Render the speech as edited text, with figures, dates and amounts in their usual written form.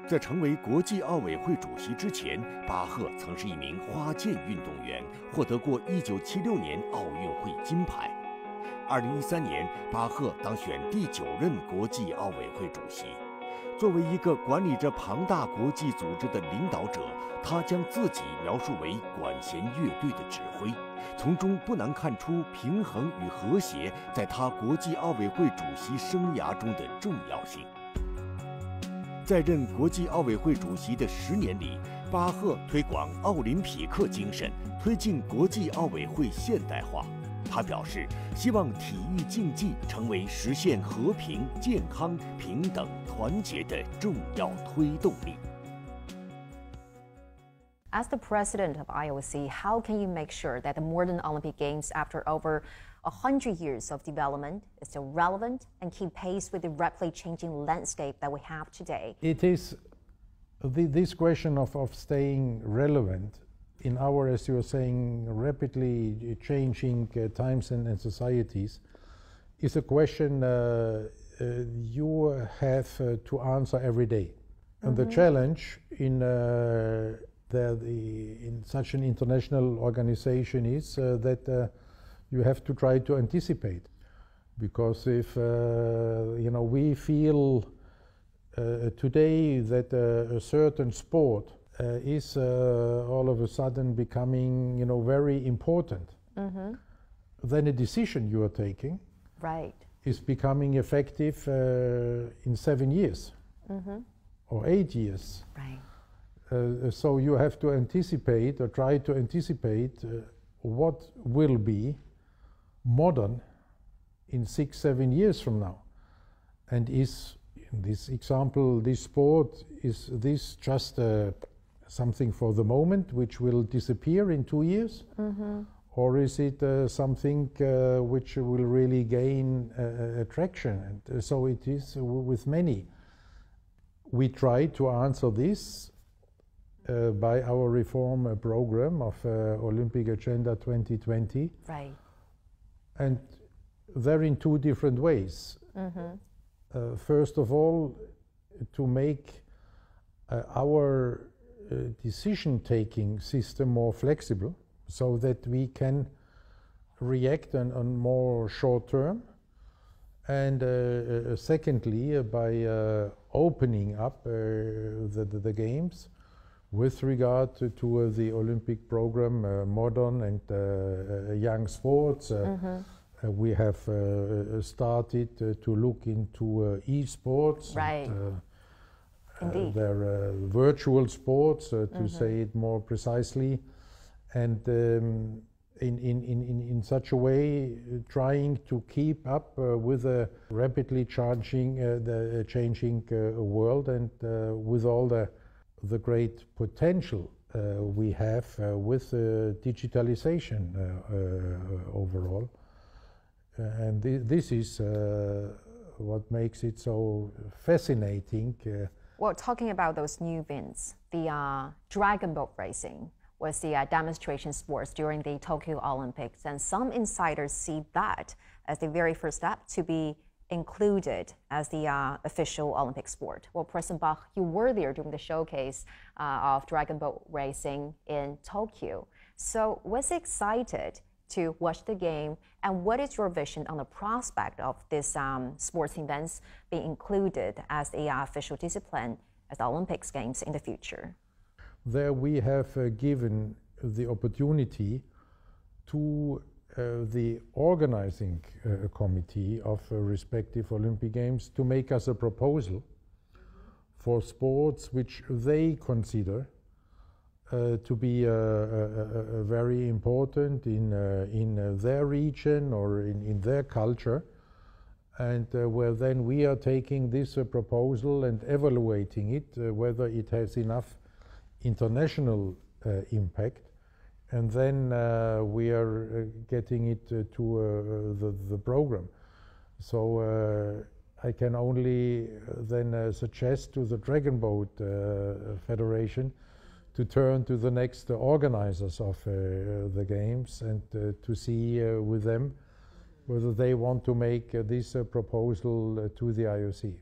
在成为国际奥委会主席之前，巴赫曾是一名花剑运动员，获得过1976年奥运会金牌。2013年，巴赫当选第9任国际奥委会主席。作为一个管理着庞大国际组织的领导者，他将自己描述为管弦乐队的指挥，从中不难看出平衡与和谐在他国际奥委会主席生涯中的重要性。在任国际奥委会主席的10年里，巴赫推广奥林匹克精神，推进国际奥委会现代化。他表示，希望体育竞技成为实现和平、健康、平等、团结的重要推动力。As the president of IOC, how can you make sure that the modern Olympic Games, after over 100 years of development, is still relevant and keep pace with the rapidly changing landscape that we have today? It is this question of staying relevant in our, as you were saying, rapidly changing times and societies is a question you have to answer every day. And the challenge in such an international organization is that you have to try to anticipate, because if we feel today that a certain sport is all of a sudden becoming very important, then a decision you are taking is becoming effective in 7 years or 8 years. So you have to anticipate or try to anticipate what will be modern in 6-7 years from now. And is, in this example, this sport, is this just something for the moment which will disappear in 2 years? Or is it something which will really gain attraction? And so it is with many. We try to answer this by our reform program of Olympic Agenda 2020. Right. And they're in 2 different ways. First of all, to make our decision-taking system more flexible, so that we can react on more short term. And secondly, by opening up the games with regard to the Olympic program, modern and young sports. We have started to look into e-sports. Right. Indeed. They're virtual sports, to say it more precisely. And in such a way, trying to keep up with a rapidly changing world, and with all the great potential we have with digitalization overall. And this is what makes it so fascinating. Well, talking about those new events, the dragon boat racing was the demonstration sports during the Tokyo Olympics, and some insiders see that as the very first step to be included as the official Olympic sport. Well, President Bach, you were there during the showcase of dragon boat racing in Tokyo. So was excited to watch the game, and what is your vision on the prospect of this sports events being included as the official discipline as the Olympics Games in the future? There we have given the opportunity to the organizing committee of respective Olympic Games to make us a proposal for sports which they consider to be very important in their region or in their culture, and where then we are taking this proposal and evaluating it, whether it has enough international impact, and then we are getting it to the program. So I can only then suggest to the Dragon Boat Federation to turn to the next organizers of the games and to see with them whether they want to make this proposal to the IOC.